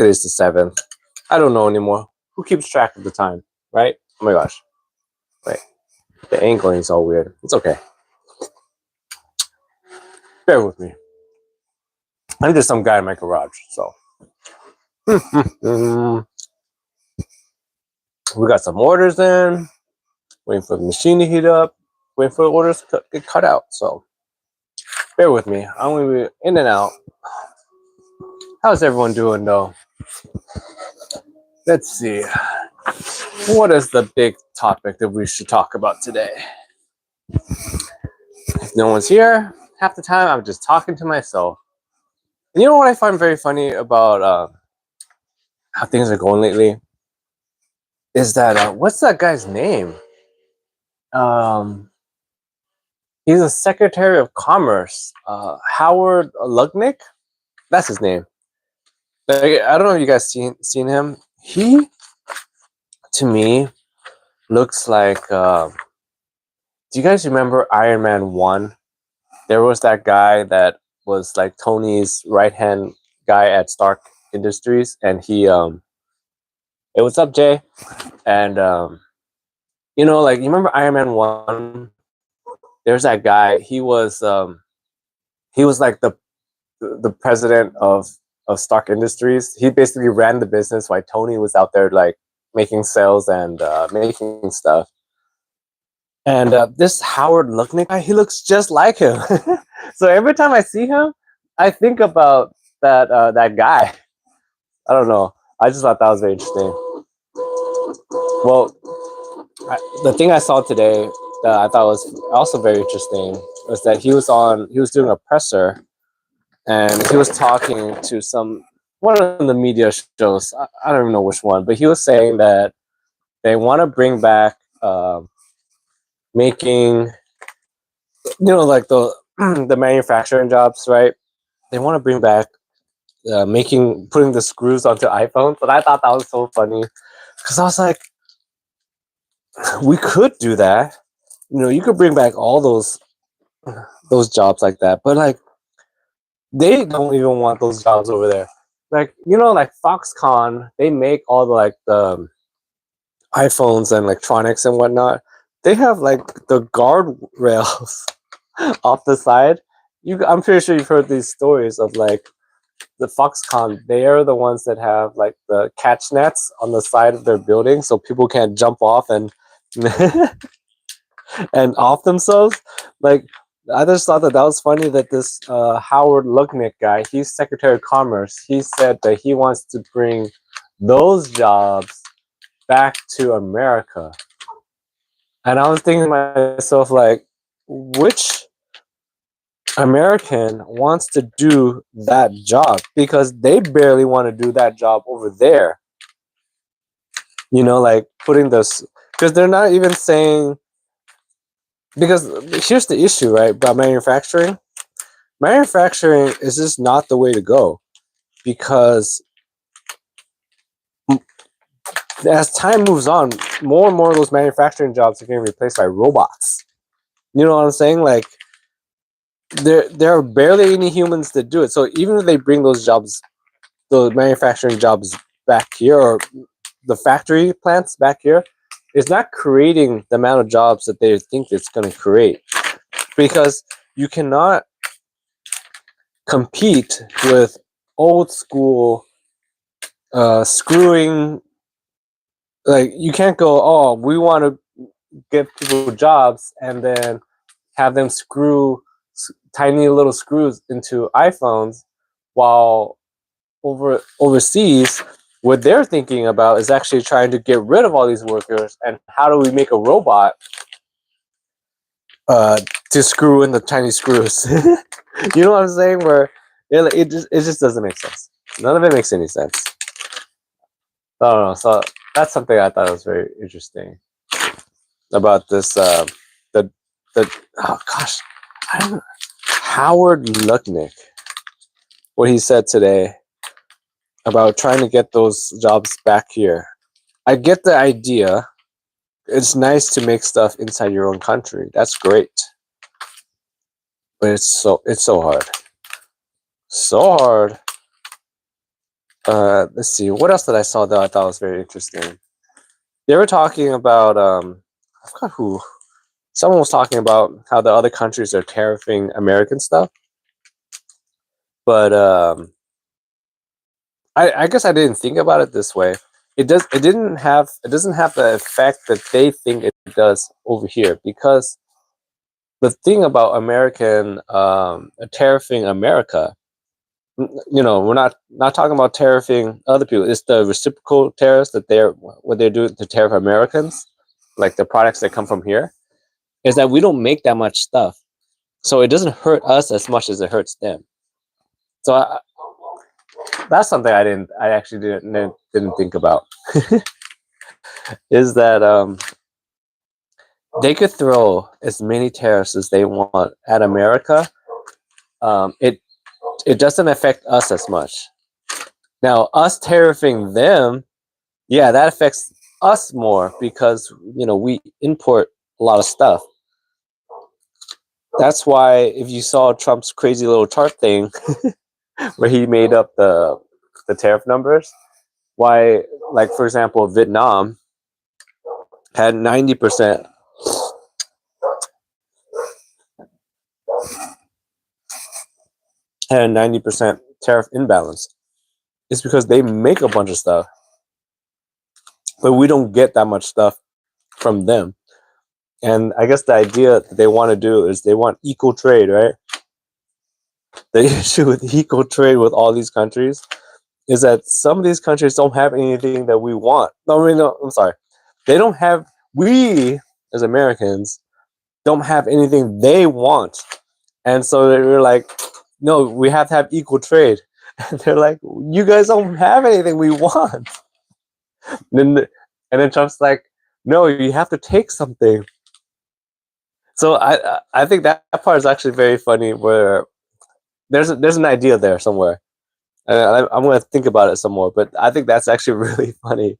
Today's the 7th. I don't know anymore. Who keeps track of the time, right? Oh my gosh. Wait. The angling is all weird. It's okay. Bear with me. I'm just some guy in my garage, so. We got some orders in. Waiting for the machine to heat up. Waiting for the orders to get cut out, so. Bear with me. I'm going to be in and out. How's everyone doing, though? Let's see. What is the big topic that we should talk about today? If no one's here, half the time I'm just talking to myself. And you know what I find very funny about how things are going lately? Is that, what's that guy's name? He's a Secretary of Commerce. Howard Lutnick? That's his name. Like, I don't know if you guys seen him. He, to me, looks like... do you guys remember Iron Man 1? There was that guy that was like Tony's right-hand guy at Stark Industries, and he hey, what's up, Jay? And you know, like, you remember Iron Man 1? There's that guy. He was like the president of Stark Industries. He basically ran the business while Tony was out there like making sales and making stuff. And this Howard Lutnick guy, he looks just like him. So every time I see him, I think about that guy. I don't know. I just thought that was very interesting. Well, the thing I saw today that I thought was also very interesting was that he was doing a presser, and he was talking to one of the media shows. I don't even know which one, but he was saying that they want to bring back making, like the the manufacturing jobs, right? They want to bring back putting the screws onto iPhones, and I thought that was so funny because I was like, we could do that. You could bring back all those jobs like that, but like they don't even want those jobs over there. Like, like Foxconn, they make all the iPhones and electronics and whatnot. They have like the guardrails off the side. I'm pretty sure you've heard these stories of like the Foxconn. They are the ones that have like the catch nets on the side of their building, so people can't jump off and and off themselves. Like, I just thought that was funny that this Howard Lutnick guy, he's Secretary of Commerce. He said that he wants to bring those jobs back to America. And I was thinking to myself, like, which American wants to do that job? Because they barely want to do that job over there. Like putting this, because they're not even saying, because here's the issue, right, about manufacturing. Manufacturing is just not the way to go, because as time moves on, more and more of those manufacturing jobs are getting replaced by robots. You know what I'm saying? Like, there are barely any humans that do it. So even if they bring those manufacturing jobs back here, or the factory plants back here, it's not creating the amount of jobs that they think it's going to create, because you cannot compete with old school screwing. Like, you can't go, oh, we want to give people jobs and then have them screw tiny little screws into iPhones, while overseas, what they're thinking about is actually trying to get rid of all these workers, and how do we make a robot to screw in the tiny screws? You know what I'm saying? Where it just doesn't make sense. None of it makes any sense. I don't know. So that's something I thought was very interesting about this. Oh gosh, I don't know. Howard Lutnick, what he said today about trying to get those jobs back here. I get the idea. It's nice to make stuff inside your own country. That's great. But it's so hard. So hard Let's see. What else did I saw that I thought was very interesting? They were talking about I forgot who. Someone was talking about how the other countries are tariffing American stuff, but I guess I didn't think about it this way. It doesn't have the effect that they think it does over here, because the thing about American tariffing America, we're not talking about tariffing other people. It's the reciprocal tariffs that what they're doing to tariff Americans, like the products that come from here, is that we don't make that much stuff, so it doesn't hurt us as much as it hurts them. So that's something I actually didn't think about. Is that they could throw as many tariffs as they want at America. It doesn't affect us as much. Now, us tariffing them, yeah, that affects us more, because we import a lot of stuff. That's why if you saw Trump's crazy little chart thing where he made up the tariff numbers, why, like, for example, Vietnam had 90% tariff imbalance. It's because they make a bunch of stuff, but we don't get that much stuff from them. And I guess the idea that they want to do is they want equal trade, right? The issue with equal trade with all these countries is that some of these countries don't have anything that we want. No, I'm sorry. They don't have, we as Americans don't have anything they want. And so they're like, no, we have to have equal trade. And they're like, you guys don't have anything we want. And then Trump's like, no, you have to take something. So I think that part is actually very funny, where there's an idea there somewhere. And I'm going to think about it some more, but I think that's actually really funny,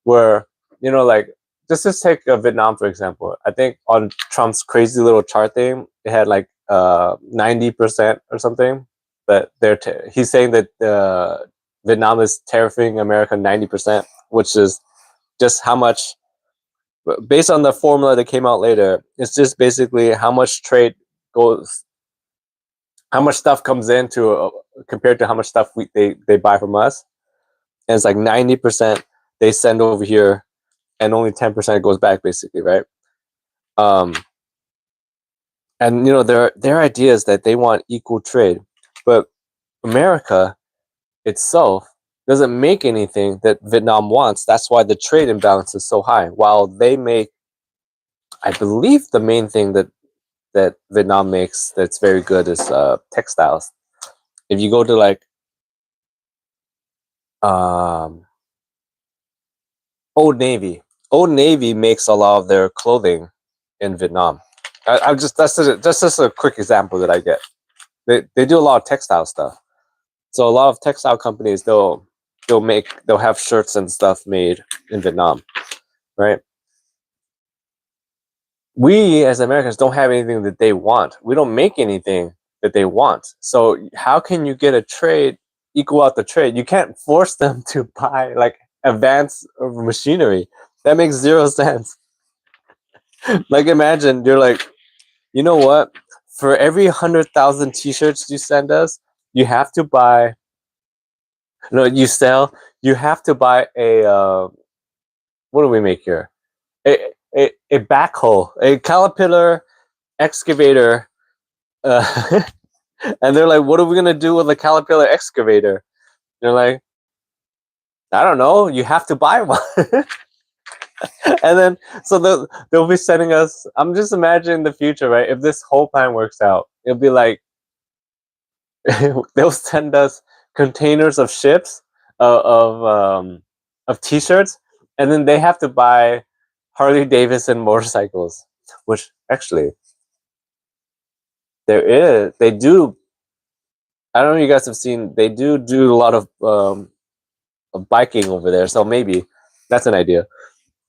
where, like, just take Vietnam, for example. I think on Trump's crazy little chart thing, it had like 90% or something, but he's saying that Vietnam is tariffing America 90%, which is just how much, based on the formula that came out later, it's just basically how much trade goes, how much stuff comes in compared to how much stuff they buy from us. And it's like 90% they send over here, and only 10% goes back, basically, right? And their idea is that they want equal trade, but America itself doesn't make anything that Vietnam wants. That's why the trade imbalance is so high. While they make, I believe, the main thing that Vietnam makes that's very good is textiles. If you go to like Old Navy makes a lot of their clothing in Vietnam. That's just a quick example that I get. They do a lot of textile stuff. So a lot of textile companies, they'll have shirts and stuff made in Vietnam, right? We as Americans don't have anything that they want. We don't make anything that they want. So how can you get a trade, equal out the trade? You can't force them to buy like advanced machinery. That makes zero sense. Like, imagine you're like, you know what? For every 100,000 T-shirts you send us, you have to buy. No, you sell. You have to buy a. What do we make here? A backhoe, a Caterpillar excavator, and they're like, "What are we gonna do with a Caterpillar excavator?" They're like, "I don't know. You have to buy one." And then, so they'll be sending us. I'm just imagining the future, right? If this whole plan works out, it'll be like they'll send us containers of ships of T-shirts, and then they have to buy Harley Davidson motorcycles, which actually they do. I don't know if you guys have seen. They do a lot of biking over there, so maybe that's an idea.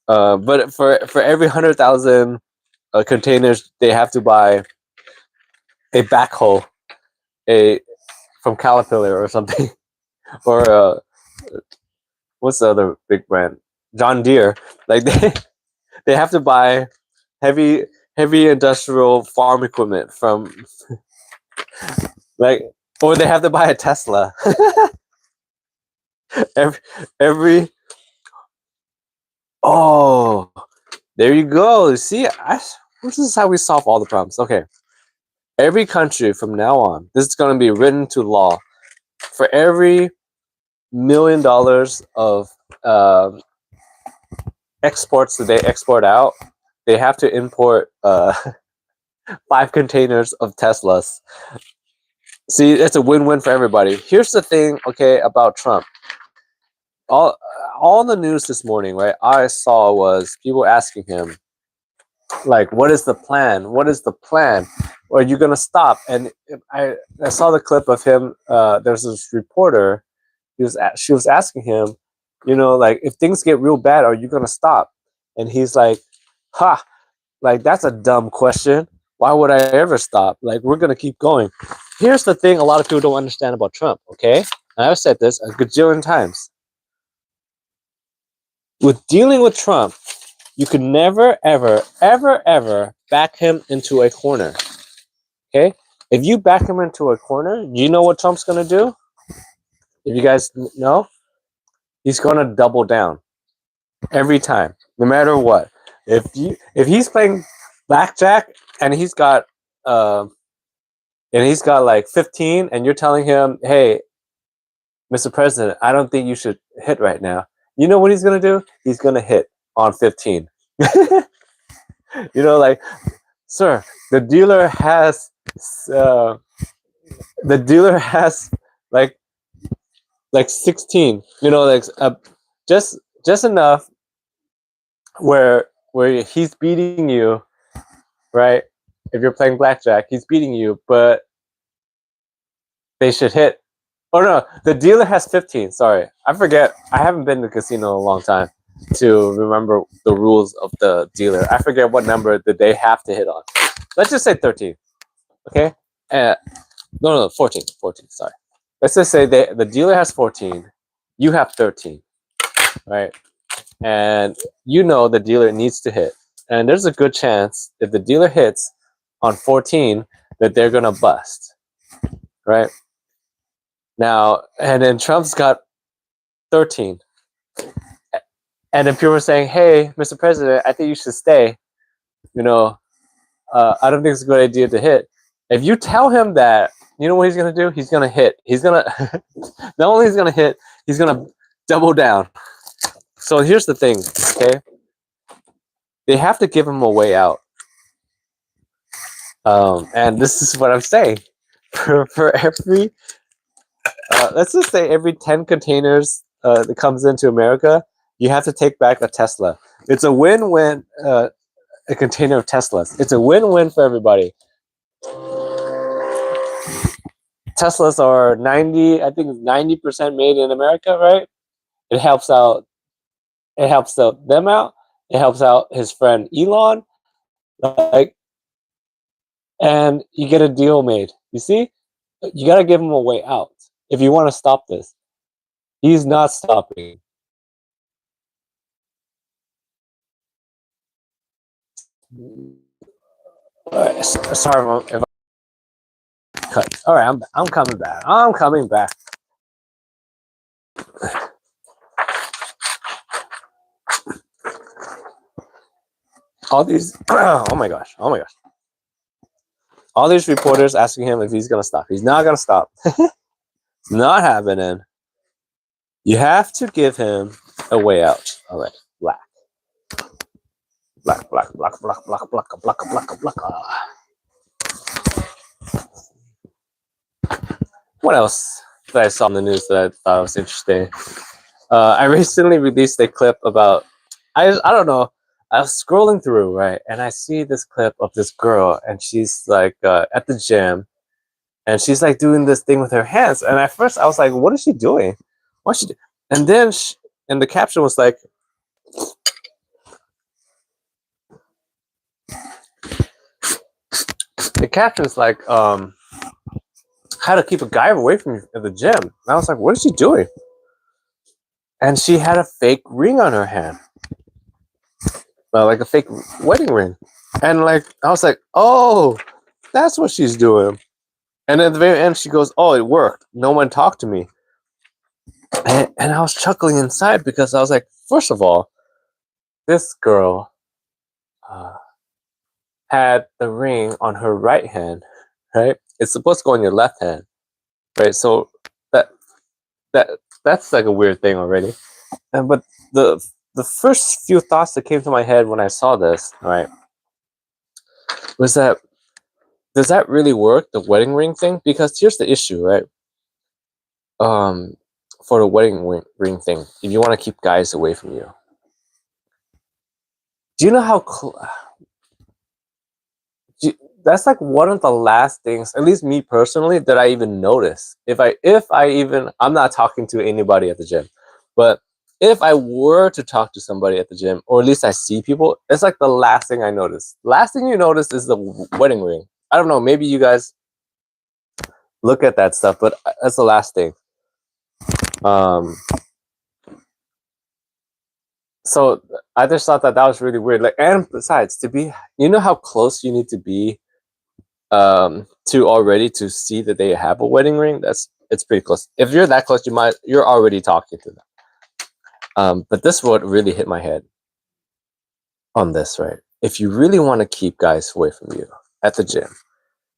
But for every 100,000 containers, they have to buy a backhoe, from Caterpillar or something, or what's the other big brand? John Deere. Like they have to buy heavy industrial farm equipment from like, or they have to buy a Tesla. every oh, there you go. See, this is how we solve all the problems. Okay, every country from now on, this is going to be written to law. For every $1 million of exports that they export out, they have to import 5 containers of Teslas. See, it's a win-win for everybody. Here's the thing, okay, about Trump. All the news this morning, right, I saw was people asking him, like, what is the plan? What is the plan? Are you going to stop? And I saw the clip of him. There's this reporter. She was asking him, you know, like, if things get real bad, are you going to stop? And he's like, ha, like, that's a dumb question. Why would I ever stop? Like, we're going to keep going. Here's the thing a lot of people don't understand about Trump, okay? And I've said this a gajillion times. With dealing with Trump, you could never, ever, ever, ever back him into a corner, okay? If you back him into a corner, you know what Trump's going to do? If you guys know, he's going to double down every time, no matter what. If he's playing blackjack and he's got like 15, and you're telling him, hey, Mr. President, I don't think you should hit right now. You know what he's going to do? He's going to hit on 15. You know, like, sir, the dealer has like 16. You know, like just enough where he's beating you, right? If you're playing blackjack, he's beating you, but they should hit. Oh no, the dealer has 15. Sorry, I forget. I haven't been to the casino in a long time to remember the rules of the dealer. I forget what number that they have to hit on. Let's just say 13. Okay? No, 14. 14, sorry. Let's just say the dealer has 14. You have 13. Right? And you know the dealer needs to hit. And there's a good chance if the dealer hits on 14 that they're going to bust. Right? Now, and then Trump's got 13. And if people were saying, hey, Mr. President, I think you should stay, you know, I don't think it's a good idea to hit. If you tell him that, you know what he's going to do? He's going to hit. He's going to, not only he's going to hit, he's going to double down. So here's the thing, okay? They have to give him a way out. And this is what I'm saying. For every, let's just say every 10 containers that comes into America, you have to take back a Tesla. It's a win-win, a container of Teslas. It's a win-win for everybody. Teslas are 90% made in America, right? It helps out. It helps them out. It helps out his friend Elon, like, and you get a deal made. You see, you got to give him a way out if you want to stop this. He's not stopping. Sorry if I cut. All right, I'm coming back. I'm coming back. All these, oh my gosh, all these reporters asking him if he's gonna stop. He's not gonna stop. It's not happening. You have to give him a way out. All right, black. What else that I saw in the news that I thought was interesting? I recently released a clip about, I don't know, I was scrolling through, right, and I see this clip of this girl, and she's like at the gym, and she's like doing this thing with her hands, and at first I was like, what is she doing? What's she do? And then and the caption was like, the caption's like, how to keep a guy away from you at the gym. And I was like, what is she doing? and she had a fake ring on her hand, like a fake wedding ring. And like I was like, oh, that's what she's doing. And at the very end, she goes, oh, it worked. No one talked to me. And I was chuckling inside because I was like, first of all, this girl had the ring on her right hand, right? It's supposed to go on your left hand, right? So that that that's like a weird thing already. But the first few thoughts that came to my head when I saw this, right, was that, does that really work, the wedding ring thing? Because here's the issue, right? For the wedding ring thing, if you want to keep guys away from you, do you know how that's like one of the last things, at least me personally, that I even notice. If I even, I'm not talking to anybody at the gym, but if I were to talk to somebody at the gym, or at least I see people, it's like the last thing I notice. Last thing you notice is the wedding ring. I don't know, maybe you guys look at that stuff, but that's the last thing. So I just thought that was really weird. Like, and besides, to be, you know how close you need to be to already to see that they have a wedding ring. It's pretty close. If you're that close, you're already talking to them. But this is what really hit my head on this, right? If you really want to keep guys away from you at the gym,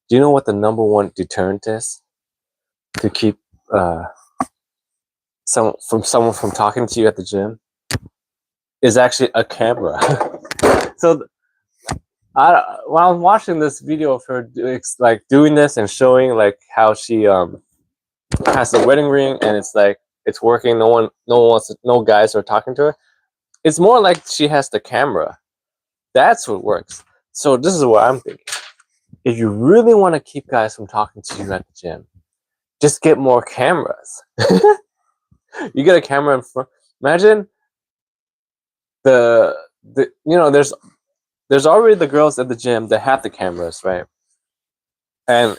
do you know what the #1 deterrent is to keep someone from talking to you at the gym? Is actually a camera. So when I was watching this video of her like doing this and showing like how she has the wedding ring, and it's like it's working, no guys are talking to her, it's more like she has the camera. That's what works. So this is what I'm thinking. If you really want to keep guys from talking to you at the gym, just get more cameras. You get a camera in front. Imagine the there's already the girls at the gym that have the cameras, right? And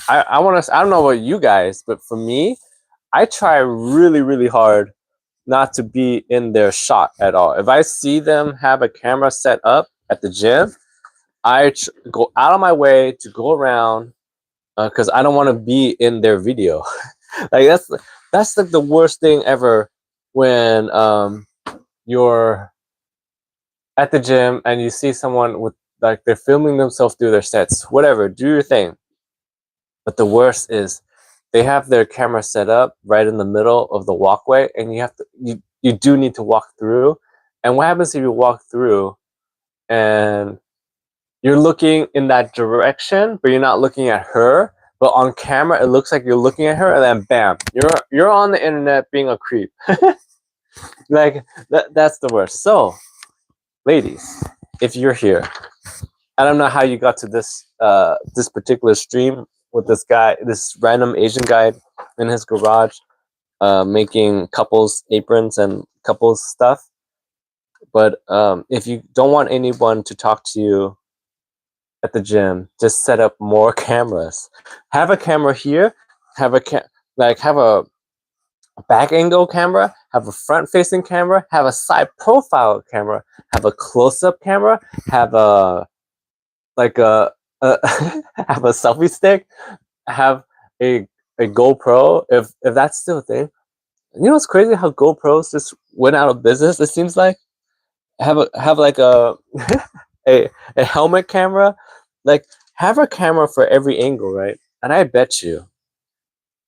I don't know about you guys, but for me, I try really, really hard not to be in their shot at all. If I see them have a camera set up at the gym, I go out of my way to go around because I don't want to be in their video. Like that's like the worst thing ever when you're at the gym and you see someone with like they're filming themselves do their sets, whatever, do your thing. But the worst is they have their camera set up right in the middle of the walkway, and you do need to walk through. And what happens if you walk through and you're looking in that direction, but you're not looking at her? But on camera, it looks like you're looking at her, and then bam, you're on the internet being a creep. Like that's the worst. So, ladies, if you're here, I don't know how you got to this this particular stream with this guy, this random Asian guy in his garage, making couples aprons and couples stuff. But if you don't want anyone to talk to you at the gym, just set up more cameras. Have a camera here. Have a have a back angle camera. Have a front facing camera. Have a side profile camera. Have a close up camera. Have a like a have a selfie stick, have a GoPro if that's still a thing. You know what's crazy? How GoPros just went out of business. It seems like have like a a helmet camera, like have a camera for every angle, right? And I bet you,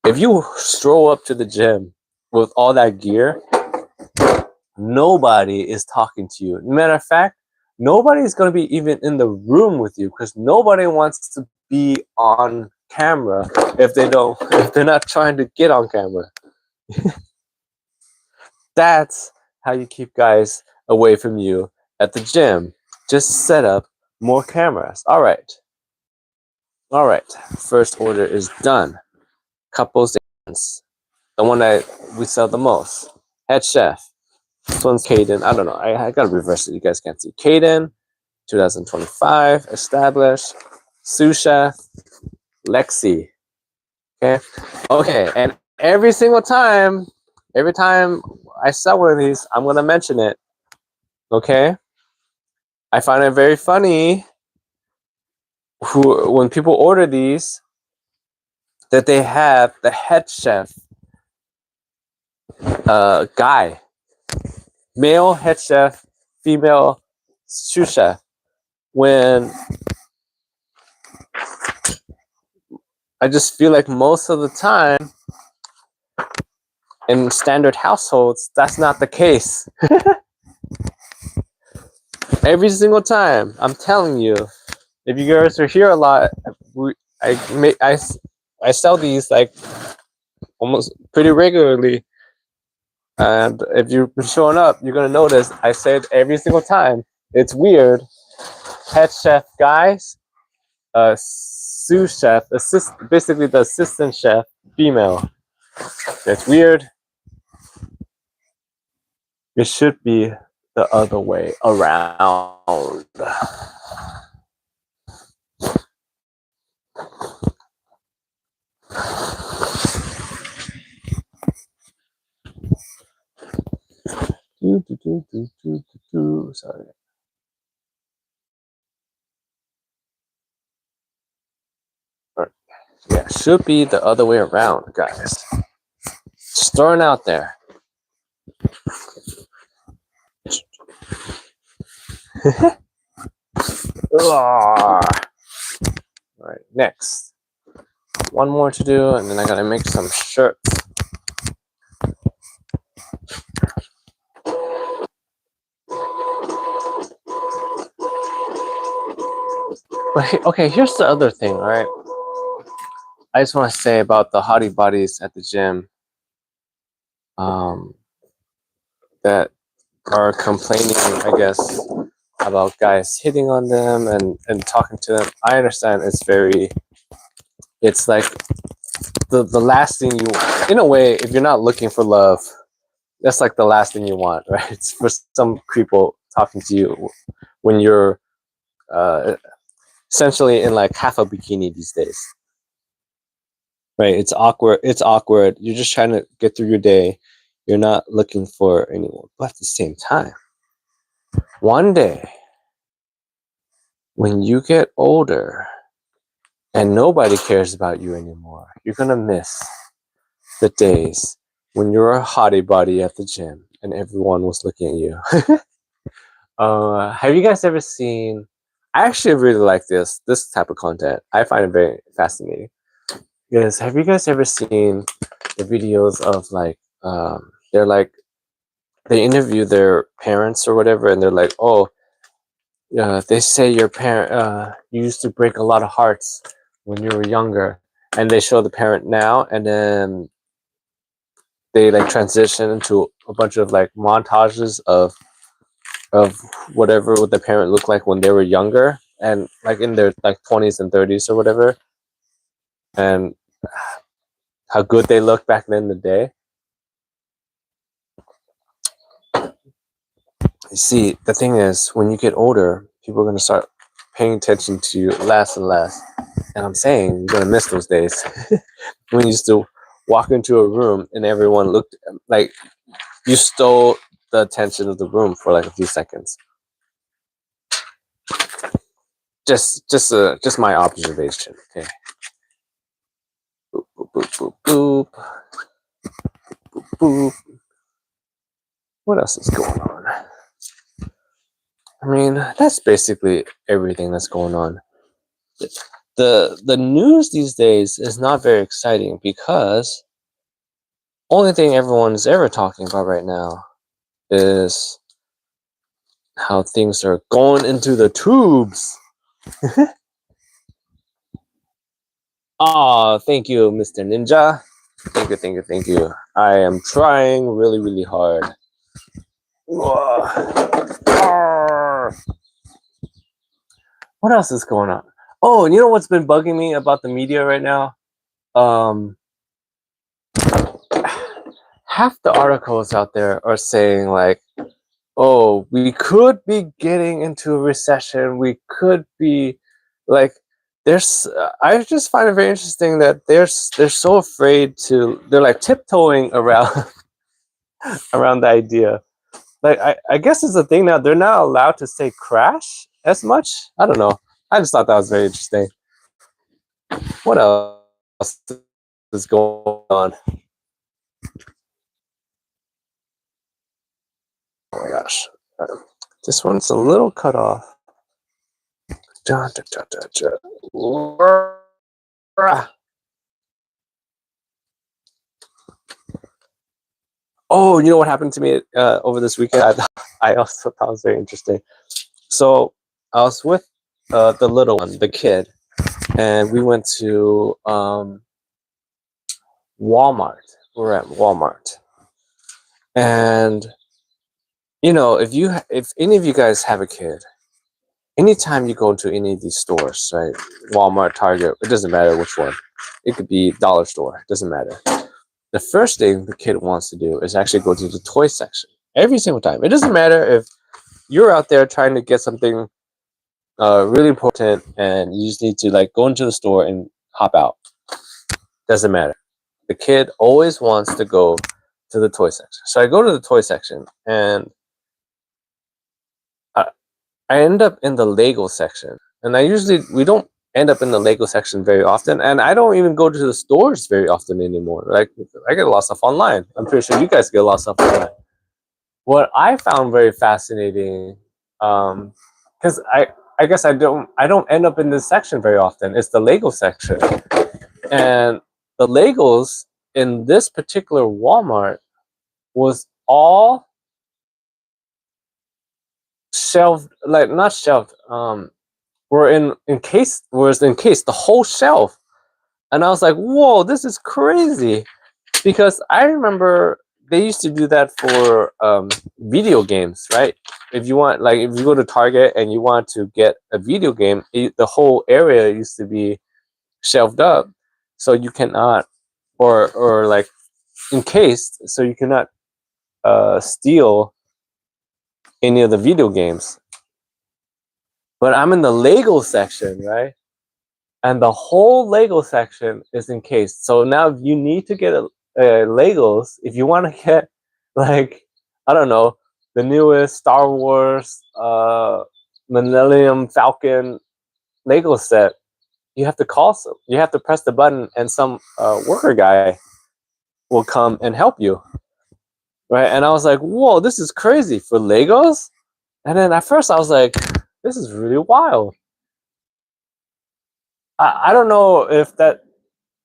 if you stroll up to the gym with all that gear, nobody is talking to you. Matter of fact, nobody's going to be even in the room with you because nobody wants to be on camera if they're not trying to get on camera. That's how you keep guys away from you at the gym. Just set up more cameras. All right. First order is done. Couples dance, the one that we sell the most. Head chef. This one's Caden. I don't know. I gotta reverse it. You guys can't see. Caden, 2025, established. Sous chef, Lexi. Okay. And every single time, Every time I sell one of these, I'm gonna mention it. Okay? I find it very funny when people order these that they have the head chef guy, male head chef, female sous chef. When I just feel like most of the time in standard households, that's not the case. Every single time, I'm telling you, if you guys are here a lot, I sell these like almost pretty regularly. And if you've been showing up, you're gonna notice I say it every single time. It's weird. Head chef guys, sous chef, basically the assistant chef, female. It's weird. It should be the other way around. Sorry. Yeah, should be the other way around, guys. Just throwing out there. All right, next. One more to do, and then I gotta make some shirts. But okay, here's the other thing, all right? I just want to say about the hottie bodies at the gym that are complaining, I guess, about guys hitting on them and talking to them. I understand it's like the last thing you, in a way, if you're not looking for love, that's like the last thing you want, right? It's for some people talking to you when you're essentially in like half a bikini these days. Right, it's awkward. You're just trying to get through your day. You're not looking for anyone. But at the same time, one day, when you get older and nobody cares about you anymore, you're gonna miss the days when you're a hottie body at the gym and everyone was looking at you. Have you guys ever seen? I actually really like this type of content. I find it very fascinating. Yes, have you guys ever seen the videos of like they're like they interview their parents or whatever, and they're like, oh, they say your parent you used to break a lot of hearts when you were younger, and they show the parent now, and then they like transition into a bunch of like montages of whatever what the parent looked like when they were younger and like in their like 20s and 30s or whatever, and how good they looked back then in the day. You see, the thing is, when you get older, people are going to start paying attention to you less and less. And I'm saying you're going to miss those days when you used to walk into a room and everyone looked like you stole the attention of the room for like a few seconds. Just my observation. Okay. Boop, boop, boop, boop, boop. Boop, boop. What else is going on? I mean, that's basically everything that's going on. The news these days is not very exciting because only thing everyone's ever talking about right now is how things are going into the tubes. Oh, thank you, Mr. Ninja. Thank you. I am trying really, really hard. What else is going on? Oh, and you know what's been bugging me about the media right now? Half the articles out there are saying like, oh, we could be getting into a recession. We could be like, I just find it very interesting that they're so afraid to, they're like tiptoeing around around the idea. Like I guess it's a thing now. They're not allowed to say crash as much. I don't know. I just thought that was very interesting. What else is going on? Oh my gosh. This one's a little cut off. Oh, you know what happened to me over this weekend? I also thought it was very interesting. So I was with the little one, the kid, and we went to Walmart. We're at Walmart, and you know, if any of you guys have a kid, anytime you go to any of these stores, right? Walmart, Target, it doesn't matter which one. It could be dollar store, it doesn't matter. The first thing the kid wants to do is actually go to the toy section every single time. It doesn't matter if you're out there trying to get something really important and you just need to like go into the store and hop out. Doesn't matter. The kid always wants to go to the toy section. So I go to the toy section and I end up in the Lego section. And we don't end up in the Lego section very often. And I don't even go to the stores very often anymore. Like I get a lot of stuff online. I'm pretty sure you guys get a lot of stuff online. What I found very fascinating, because I guess I don't end up in this section very often. It's the Lego section. And the Legos in this particular Walmart was all shelved, like not shelved, were encased the whole shelf. And I was like, whoa, this is crazy. Because I remember they used to do that for video games, right? If you go to Target and you want to get a video game, the whole area used to be shelved up, so you cannot, or like encased, so you cannot steal any of the video games. But I'm in the Lego section, right? And the whole Lego section is encased. So now if you need to get Legos, if you want to get like, I don't know, the newest Star Wars Millennium Falcon Lego set, you have to press the button and some worker guy will come and help you. Right? And I was like, whoa, this is crazy for Legos. And then at first I was like, this is really wild. I don't know if that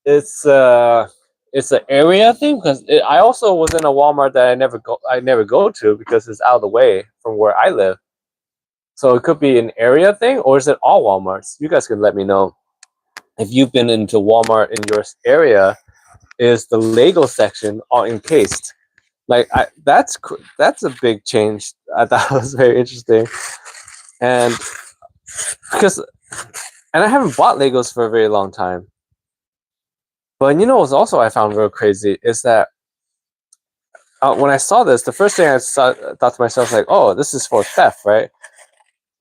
it's an area thing, because I also was in a Walmart that I never go to because it's out of the way from where I live. So it could be an area thing, or is it all Walmarts? You guys can let me know if you've been into Walmart in your area. Is the Lego section all encased? Like that's a big change. I thought it was very interesting, and I haven't bought Legos for a very long time. But you know what's also I found real crazy is that when I saw this, the first thing I thought to myself, like, oh, this is for theft, right?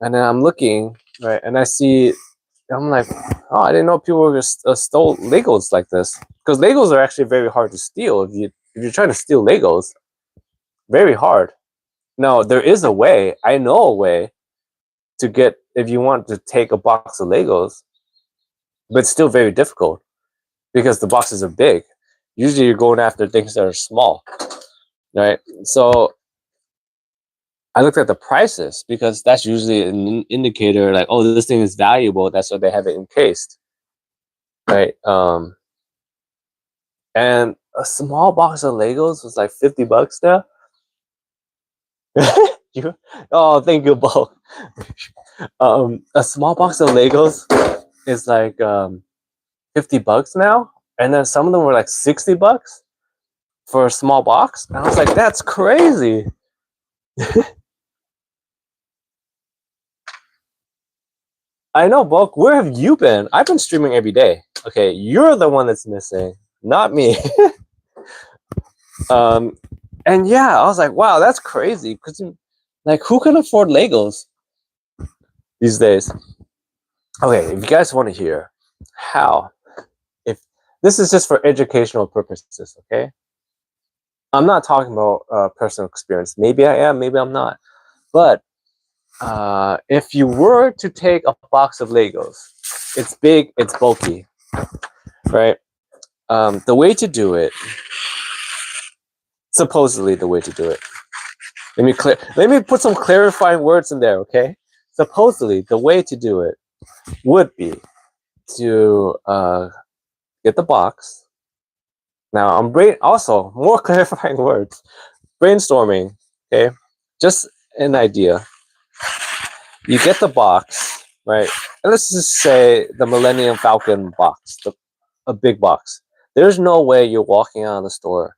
And then I'm looking, right, and I'm like, oh, I didn't know people stole Legos like this. Because Legos are actually very hard to steal. If you're trying to steal Legos, very hard. Now, there is a way. I know a way to get, if you want to take a box of Legos, but it's still very difficult because the boxes are big. Usually you're going after things that are small, right? So I looked at the prices because that's usually an indicator like, oh, this thing is valuable. That's why they have it encased, right? And a small box of Legos was like $50 now. Oh, thank you, Bo. A small box of Legos is like $50 now, and then some of them were like $60 for a small box. And I was like, that's crazy. I know, Bulk. Where have you been? I've been streaming every day. Okay, you're the one that's missing, not me. And yeah, I was like, wow, that's crazy. Because like, who can afford Legos these days? Okay, if you guys want to hear how, if this is just for educational purposes, okay? I'm not talking about personal experience. Maybe I am, maybe I'm not. But if you were to take a box of Legos, it's big, it's bulky, right? The way to do it, supposedly the way to do it. Let me put some clarifying words in there, okay? Supposedly the way to do it would be to get the box. Now I'm also more clarifying words. Brainstorming, okay? Just an idea. You get the box, right? And let's just say the Millennium Falcon box, a big box. There's no way you're walking out of the store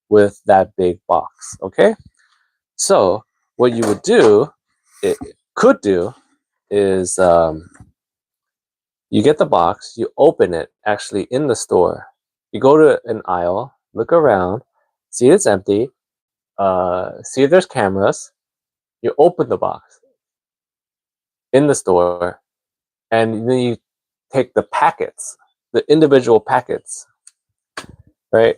with that big box, okay? So what you would do, it could do, is you get the box, you open it actually in the store. You go to an aisle, look around, see it's empty, see if there's cameras. You open the box in the store, and then you take the packets, the individual packets, right?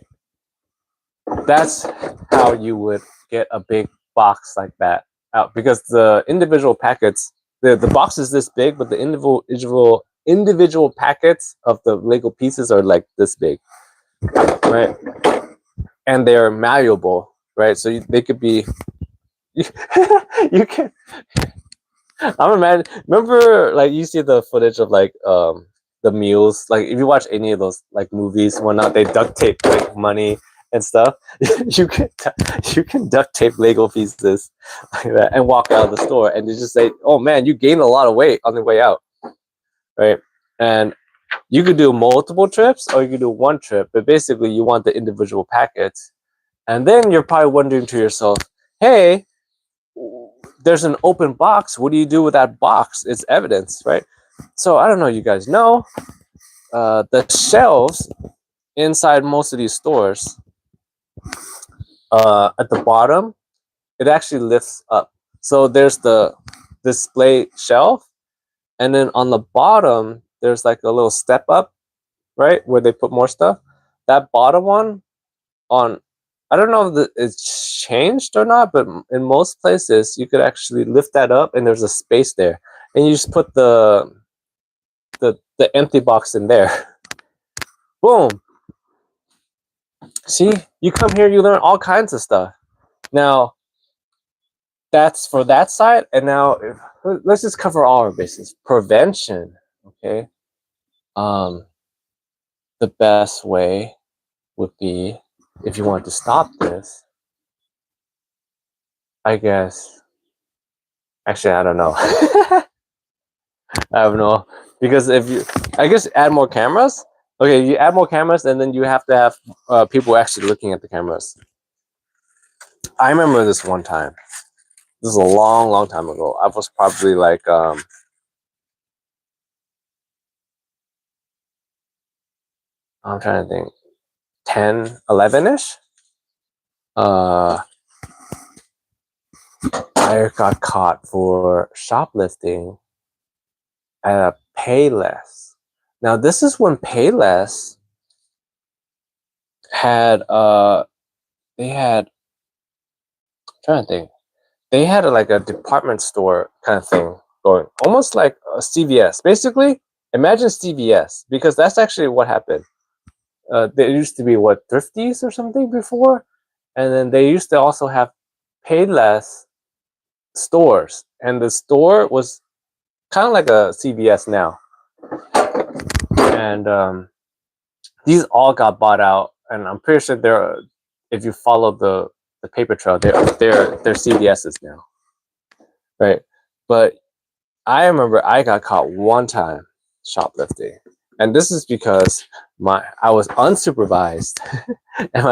That's how you would get a big box like that out, because the individual packets, the box is this big, but the individual packets of the Lego pieces are like this big, right? And they're malleable, right? So they could be. You can. I'm imagine. Remember, like you see the footage of like the mules. Like if you watch any of those like movies, whatnot, they duct tape like money and stuff. You can duct tape Lego pieces like that and walk out of the store, and you just say, "Oh man, you gained a lot of weight on the way out," right? And you could do multiple trips or you could do one trip, but basically you want the individual packets. And then you're probably wondering to yourself, hey, there's an open box. What do you do with that box? It's evidence, right? So I don't know, you guys know, the shelves inside most of these stores, at the bottom, it actually lifts up. So there's the display shelf, and then on the bottom, there's like a little step up, right, where they put more stuff. That bottom one, on, I don't know if it's changed or not, but in most places you could actually lift that up and there's a space there, and you just put the empty box in there. Boom. See, you come here, you learn all kinds of stuff. Now that's for that side, and now let's just cover all our bases. Prevention, okay? The best way would be, if you want to stop this, I guess. Actually, I don't know. I don't know, because if you, I guess, add more cameras. Okay, you add more cameras, and then you have to have people actually looking at the cameras. I remember this one time. This is a long, long time ago. I was probably like, I'm trying to think, 10, 11-ish. I got caught for shoplifting at a Payless. Now, this is when Payless had, they had, I'm trying to think, they had like a department store kind of thing going, almost like a CVS. Basically, imagine CVS, because that's actually what happened. There used to be what, Thrifties or something before, and then they used to also have Payless stores, and the store was kind of like a CVS now. And these all got bought out, and I'm pretty sure they're, if you follow the paper trail, they're CVS's now, right? But I remember I got caught one time shoplifting, and this is because I was unsupervised, and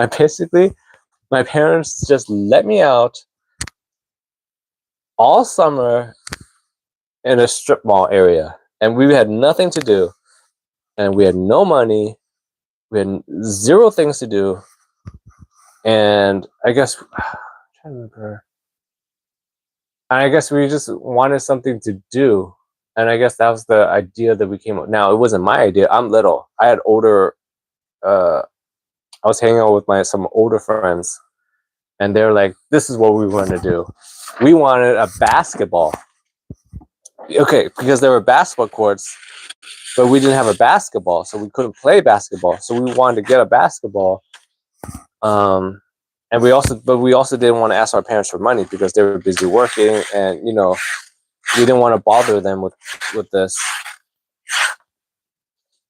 my parents just let me out all summer in a strip mall area, and we had nothing to do, and we had no money, we had zero things to do, and I guess I'm trying to remember. I guess we just wanted something to do, and I guess that was the idea that we came up. Now, it wasn't my idea. I'm little. I had older. I was hanging out with some older friends, And they're like, this is what we want to do. We wanted a basketball. Okay, because there were basketball courts, but we didn't have a basketball, so we couldn't play basketball. So we wanted to get a basketball. And we also didn't want to ask our parents for money because they were busy working, and we didn't want to bother them with this.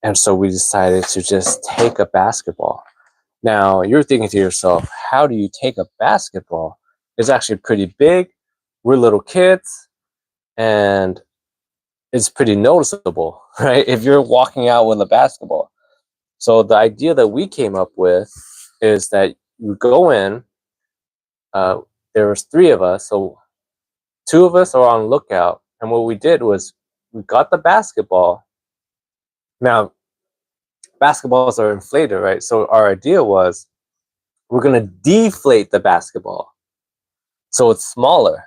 And so we decided to just take a basketball. Now you're thinking to yourself, how do you take a basketball? It's actually pretty big. We're little kids, and it's pretty noticeable, right? If you're walking out with a basketball. So the idea that we came up with is that you go in. There was 3 of us, so 2 of us are on lookout, and what we did was we got the basketball. Now, basketballs are inflated, right? So our idea was we're gonna deflate the basketball so it's smaller,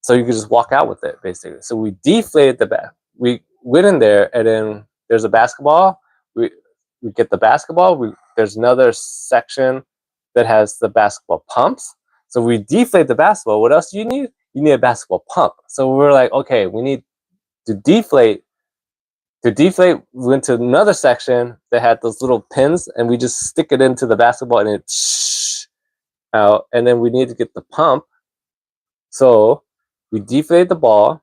so you could just walk out with it, basically. So we deflated the bat. We went in there, and then there's a basketball. We get the basketball. There's another section that has the basketball pumps. So we deflate the basketball. What else do you need? You need a basketball pump. So we're like, okay, we need to deflate. To deflate, we went to another section that had those little pins, and we just stick it into the basketball, and it out. And then we need to get the pump. So we deflated the ball,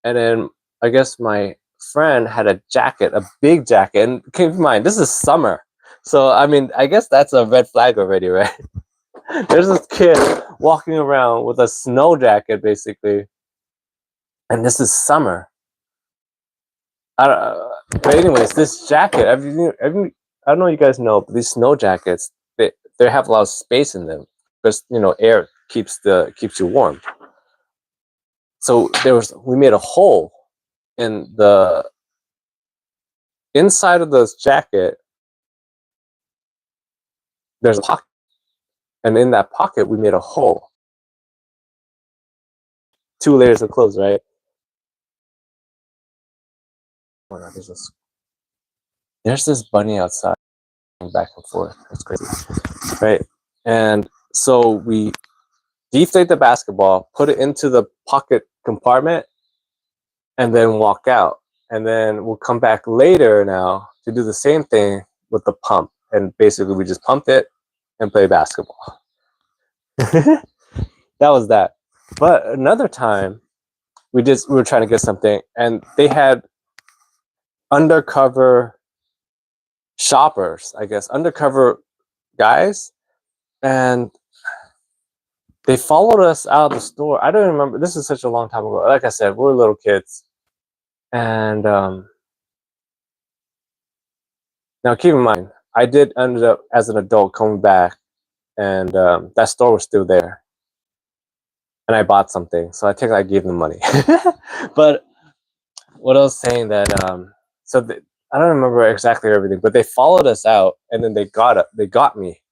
and then I guess my friend had a jacket, a big jacket. And keep in mind, this is summer. So, I mean, I guess that's a red flag already, right? There's this kid walking around with a snow jacket, basically. And this is summer. But anyways, this jacket, I don't know if you guys know, but these snow jackets, they have a lot of space in them because, air keeps you warm. So we made a hole in the inside of this jacket. There's a pocket, and in that pocket we made a hole. 2 layers of clothes, right? Oh my God, there's this bunny outside back and forth. That's crazy, right? And so we deflate the basketball, put it into the pocket compartment, and then walk out. And then we'll come back later now to do the same thing with the pump. And basically we just pump it and play basketball. That was that. But another time we were trying to get something, and they had undercover shoppers, I guess, undercover guys, and they followed us out of the store. I don't remember. This is such a long time ago. Like I said, we're little kids. And now keep in mind, I did end up as an adult coming back, and that store was still there. And I bought something, so I gave them money. But what I was saying that I don't remember exactly everything, but they followed us out, and then they got me,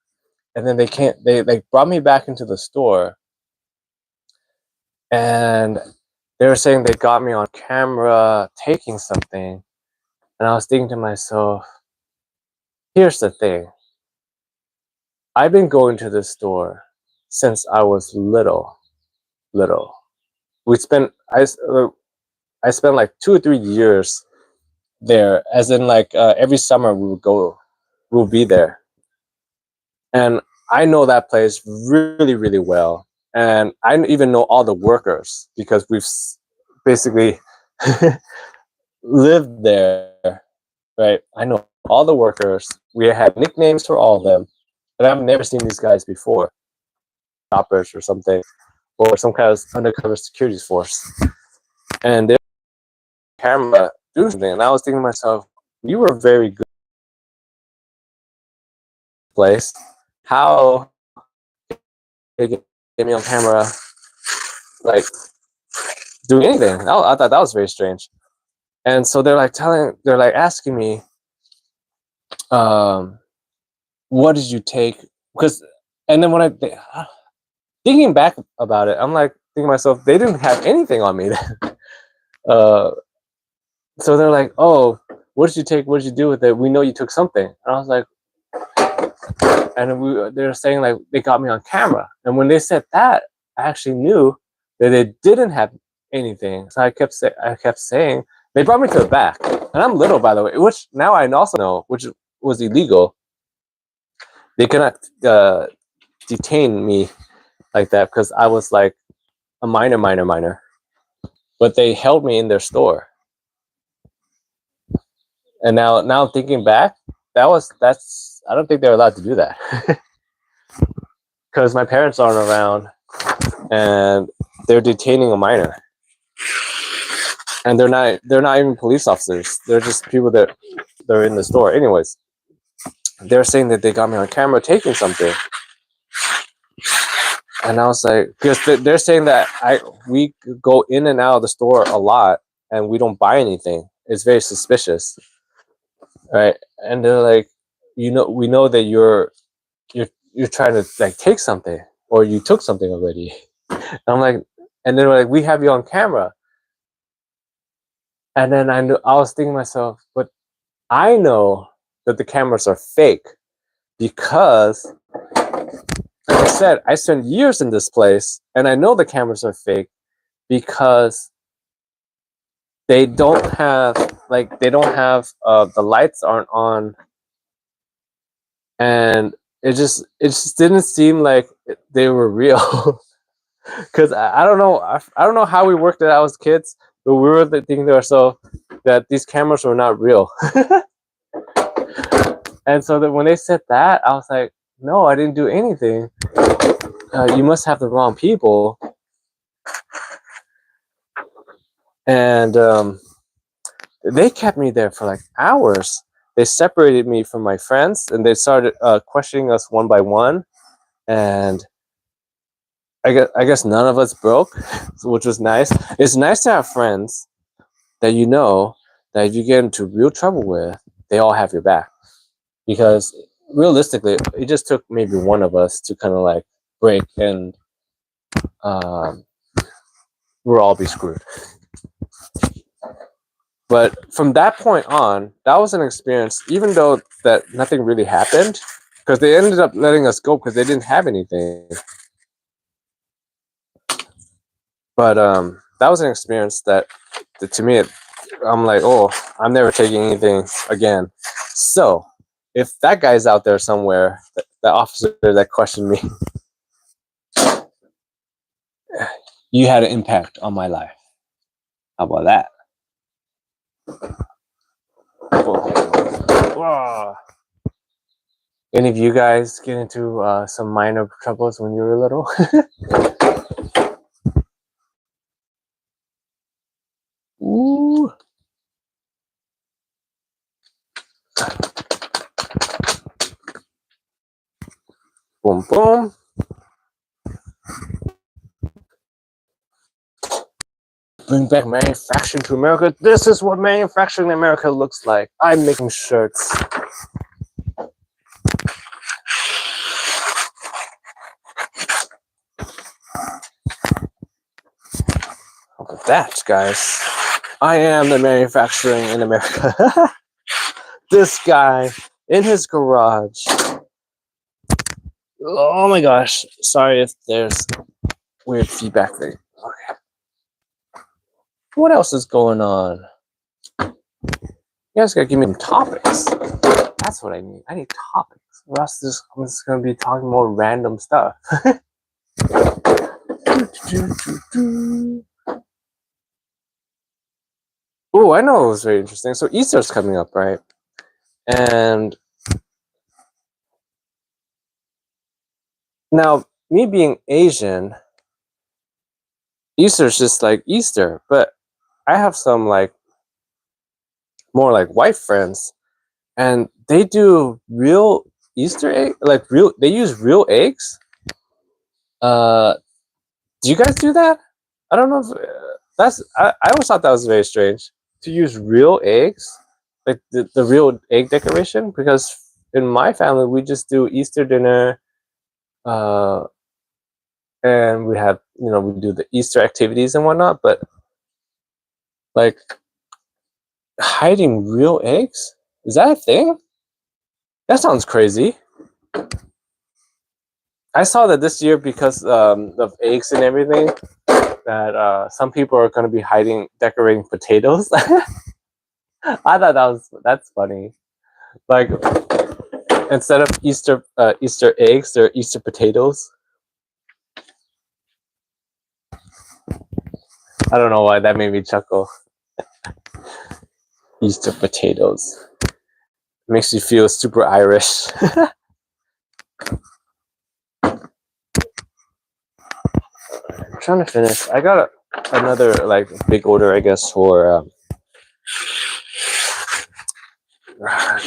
and then they brought me back into the store, and they were saying they got me on camera taking something, and I was thinking to myself, here's the thing. I've been going to this store since I was little. I spent like 2 or 3 years there, as in like every summer we'll be there. And I know that place really, really well. And I even know all the workers because we've basically lived there, right? I know all the workers. We had nicknames for all of them. And I've never seen these guys before. Shoppers or something, or some kind of undercover security force. And they camera do something. And I was thinking to myself, you were a very good place. How they get me on camera, like doing anything? I thought that was very strange. And so they're like asking me, what did you take? And then when thinking back about it, I'm like thinking to myself, they didn't have anything on me then. So they're like, oh, what did you take? What did you do with it? We know you took something. And I was like, and they're saying like they got me on camera. And when they said that, I actually knew that they didn't have anything. So I kept saying they brought me to the back, and I'm little, by the way, which now I also know, which was illegal. They cannot detain me like that because I was like a minor. But they held me in their store. And now thinking back, that's I don't think they're allowed to do that because my parents aren't around and they're detaining a minor, and they're not even police officers. They're just people that they're in the store. Anyways, they're saying that they got me on camera taking something, and I was like, because they're saying that we go in and out of the store a lot and we don't buy anything. It's very suspicious, right? And they're like, we know that you're trying to like take something or you took something already. And I'm like, and they're like, we have you on camera. And then I was thinking to myself, but I know that the cameras are fake because, like I said, I spent years in this place and I know the cameras are fake because they don't have the lights aren't on, and it just didn't seem like they were real. Because I don't know I don't know how we worked it out as kids, but we were thinking to ourselves that these cameras were not real. And so that when they said that, I was like, no, I didn't do anything. You must have the wrong people. And they kept me there for like hours. They separated me from my friends and they started questioning us one by one. And I guess none of us broke, which was nice. It's nice to have friends that you know that if you get into real trouble with, they all have your back. Because realistically, it just took maybe one of us to kind of like break, and we'll all be screwed. But from that point on, that was an experience, even though that nothing really happened, because they ended up letting us go because they didn't have anything. But that was an experience that to me, I'm like, oh, I'm never taking anything again. So if that guy's out there somewhere, the officer that questioned me, you had an impact on my life. How about that? Whoa. Any of you guys get into some minor troubles when you were little? Ooh. Boom, boom. Bring back manufacturing to America. This is what manufacturing in America looks like. I'm making shirts. How about that, guys? I am the manufacturing in America. This guy in his garage. Oh my gosh. Sorry if there's weird feedback there. Okay. What else is going on? You guys gotta give me some topics. That's what I need. I need topics. Or else I'm just gonna be talking more random stuff. Oh, I know it was very interesting. So Easter's coming up, right? And now, me being Asian, Easter's just like Easter, but I have some like more like white friends, and they do real Easter egg, like real. They use real eggs. Do you guys do that? I don't know if that's. I always thought that was very strange to use real eggs, like the real egg decoration, because in my family we just do Easter dinner, and we have we do the Easter activities and whatnot. But like hiding real eggs, is that a thing? That sounds crazy. I saw that this year because of eggs and everything, that some people are going to be decorating potatoes. I thought that's funny. Like instead of Easter eggs, they're Easter potatoes. I don't know why that made me chuckle. Easter potatoes makes you feel super Irish. I'm trying to finish. I got another like big order, I guess, for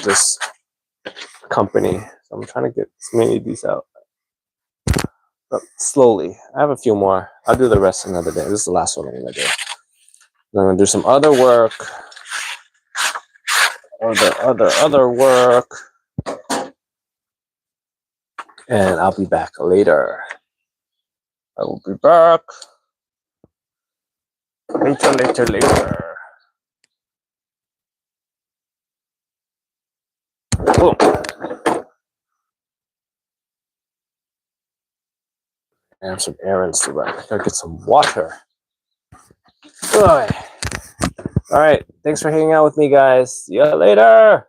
this company. So I'm trying to get as many of these out. But slowly. I have a few more. I'll do the rest another day. This is the last one I'm gonna do. I'm gonna do some other work. Other work. And I'll be back later. I will be back. Later. Boom. I have some errands to run. I gotta get some water. Good. All right. Thanks for hanging out with me, guys. See you later.